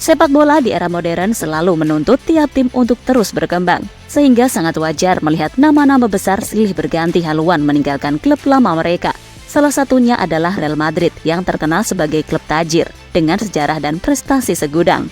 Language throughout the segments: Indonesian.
Sepak bola di era modern selalu menuntut tiap tim untuk terus berkembang, sehingga sangat wajar melihat nama-nama besar silih berganti haluan meninggalkan klub lama mereka. Salah satunya adalah Real Madrid yang terkenal sebagai klub tajir dengan sejarah dan prestasi segudang.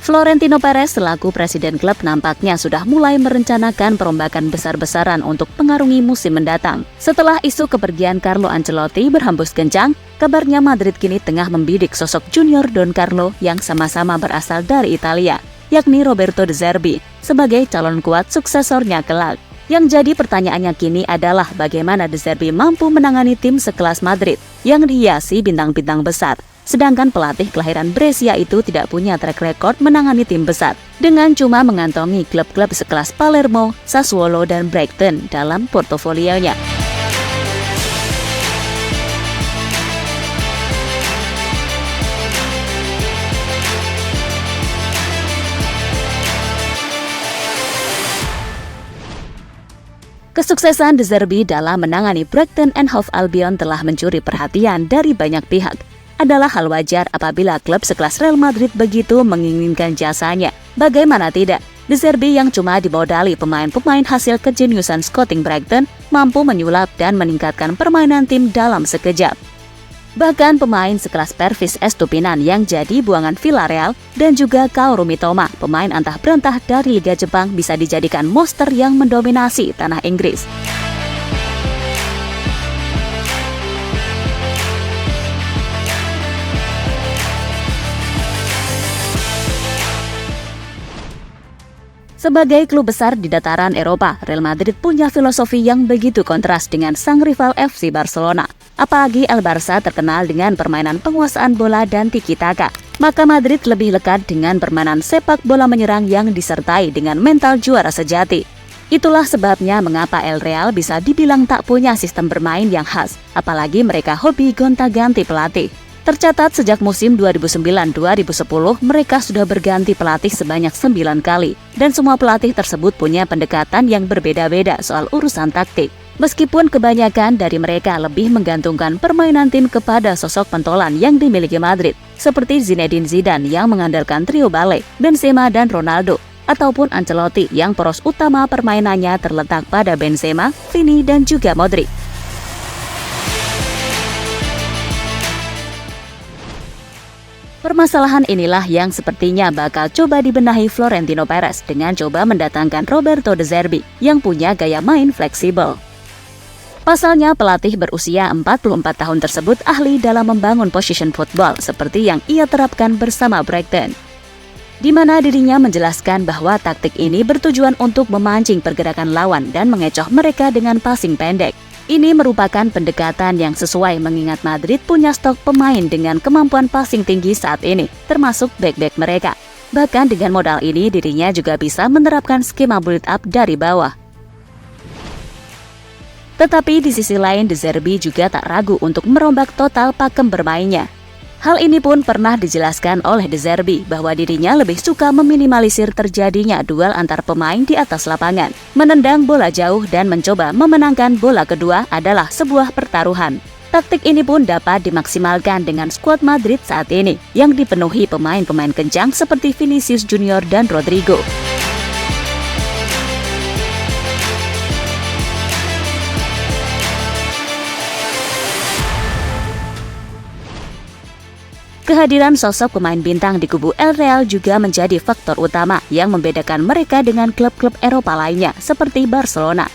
Florentino Perez selaku presiden klub nampaknya sudah mulai merencanakan perombakan besar-besaran untuk mengarungi musim mendatang. Setelah isu kepergian Carlo Ancelotti berhembus kencang, kabarnya Madrid kini tengah membidik sosok Junior Don Carlo yang sama-sama berasal dari Italia, yakni Roberto De Zerbi, sebagai calon kuat suksesornya kelak. Yang jadi pertanyaannya kini adalah bagaimana De Zerbi mampu menangani tim sekelas Madrid yang dihiasi bintang-bintang besar. Sedangkan pelatih kelahiran Brescia itu tidak punya track record menangani tim besar, dengan cuma mengantongi klub-klub sekelas Palermo, Sassuolo, dan Brighton dalam portofolionya. Kesuksesan De Zerbi dalam menangani Brighton and Hove Albion telah mencuri perhatian dari banyak pihak. Adalah hal wajar apabila klub sekelas Real Madrid begitu menginginkan jasanya. Bagaimana tidak? De Zerbi yang cuma dimodali pemain-pemain hasil kejeniusan scouting Brighton mampu menyulap dan meningkatkan permainan tim dalam sekejap. Bahkan pemain sekelas Pervis Estupinan yang jadi buangan Villarreal dan juga Kaoru Mitoma, pemain antah berantah dari Liga Jepang, bisa dijadikan monster yang mendominasi tanah Inggris. Sebagai klub besar di dataran Eropa, Real Madrid punya filosofi yang begitu kontras dengan sang rival FC Barcelona. Apalagi El Barça terkenal dengan permainan penguasaan bola dan tiki-taka, maka Madrid lebih lekat dengan permainan sepak bola menyerang yang disertai dengan mental juara sejati. Itulah sebabnya mengapa El Real bisa dibilang tak punya sistem bermain yang khas, apalagi mereka hobi gonta-ganti pelatih. Tercatat sejak musim 2009-2010 mereka sudah berganti pelatih sebanyak 9 kali, dan semua pelatih tersebut punya pendekatan yang berbeda-beda soal urusan taktik. Meskipun kebanyakan dari mereka lebih menggantungkan permainan tim kepada sosok pentolan yang dimiliki Madrid, seperti Zinedine Zidane yang mengandalkan trio Bale, Benzema dan Ronaldo, ataupun Ancelotti yang poros utama permainannya terletak pada Benzema, Vini dan juga Modric. Permasalahan inilah yang sepertinya bakal coba dibenahi Florentino Perez dengan coba mendatangkan Roberto De Zerbi yang punya gaya main fleksibel. Pasalnya pelatih berusia 44 tahun tersebut ahli dalam membangun position football seperti yang ia terapkan bersama Brighton, di mana dirinya menjelaskan bahwa taktik ini bertujuan untuk memancing pergerakan lawan dan mengecoh mereka dengan passing pendek. Ini merupakan pendekatan yang sesuai mengingat Madrid punya stok pemain dengan kemampuan passing tinggi saat ini, termasuk back-back mereka. Bahkan dengan modal ini dirinya juga bisa menerapkan skema build up dari bawah. Tetapi di sisi lain De Zerbi juga tak ragu untuk merombak total pakem bermainnya. Hal ini pun pernah dijelaskan oleh De Zerbi bahwa dirinya lebih suka meminimalisir terjadinya duel antar pemain di atas lapangan. Menendang bola jauh dan mencoba memenangkan bola kedua adalah sebuah pertaruhan. Taktik ini pun dapat dimaksimalkan dengan skuad Madrid saat ini yang dipenuhi pemain-pemain kencang seperti Vinicius Junior dan Rodrigo. Kehadiran sosok pemain bintang di kubu El Real juga menjadi faktor utama yang membedakan mereka dengan klub-klub Eropa lainnya seperti Barcelona,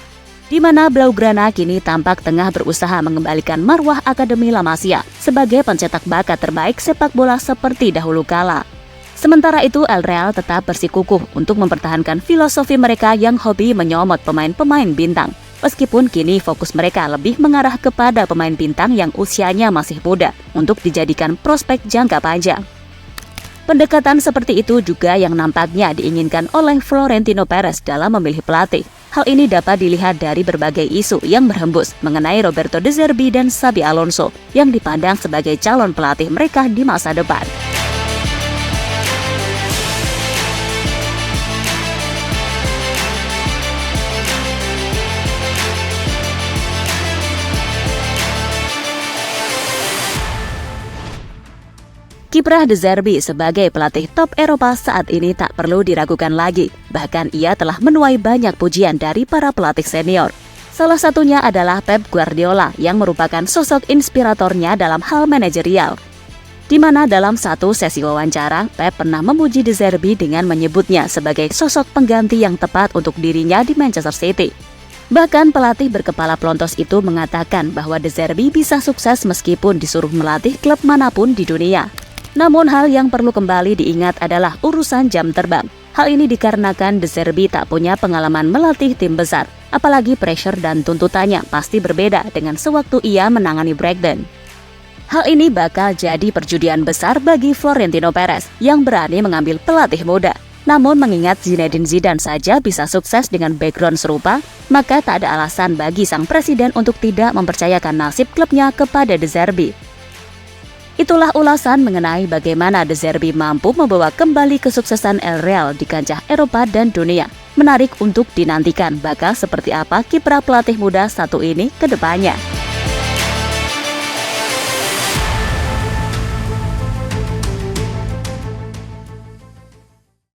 di mana Blaugrana kini tampak tengah berusaha mengembalikan marwah Akademi La Masia sebagai pencetak bakat terbaik sepak bola seperti dahulu kala. Sementara itu El Real tetap bersikukuh untuk mempertahankan filosofi mereka yang hobi menyomot pemain-pemain bintang. Meskipun kini fokus mereka lebih mengarah kepada pemain bintang yang usianya masih muda untuk dijadikan prospek jangka panjang. Pendekatan seperti itu juga yang nampaknya diinginkan oleh Florentino Perez dalam memilih pelatih. Hal ini dapat dilihat dari berbagai isu yang berhembus mengenai Roberto De Zerbi dan Xabi Alonso yang dipandang sebagai calon pelatih mereka di masa depan. Kiprah De Zerbi sebagai pelatih top Eropa saat ini tak perlu diragukan lagi. Bahkan ia telah menuai banyak pujian dari para pelatih senior. Salah satunya adalah Pep Guardiola yang merupakan sosok inspiratornya dalam hal manajerial. Di mana dalam satu sesi wawancara, Pep pernah memuji De Zerbi dengan menyebutnya sebagai sosok pengganti yang tepat untuk dirinya di Manchester City. Bahkan pelatih berkepala pelontos itu mengatakan bahwa De Zerbi bisa sukses meskipun disuruh melatih klub manapun di dunia. Namun hal yang perlu kembali diingat adalah urusan jam terbang. Hal ini dikarenakan De Zerbi tak punya pengalaman melatih tim besar, apalagi pressure dan tuntutannya pasti berbeda dengan sewaktu ia menangani Brighton. Hal ini bakal jadi perjudian besar bagi Florentino Perez yang berani mengambil pelatih muda. Namun mengingat Zinedine Zidane saja bisa sukses dengan background serupa, maka tak ada alasan bagi sang presiden untuk tidak mempercayakan nasib klubnya kepada De Zerbi. Itulah ulasan mengenai bagaimana De Zerbi mampu membawa kembali kesuksesan El Real di kancah Eropa dan dunia. Menarik untuk dinantikan bakal seperti apa kiprah pelatih muda satu ini ke depannya.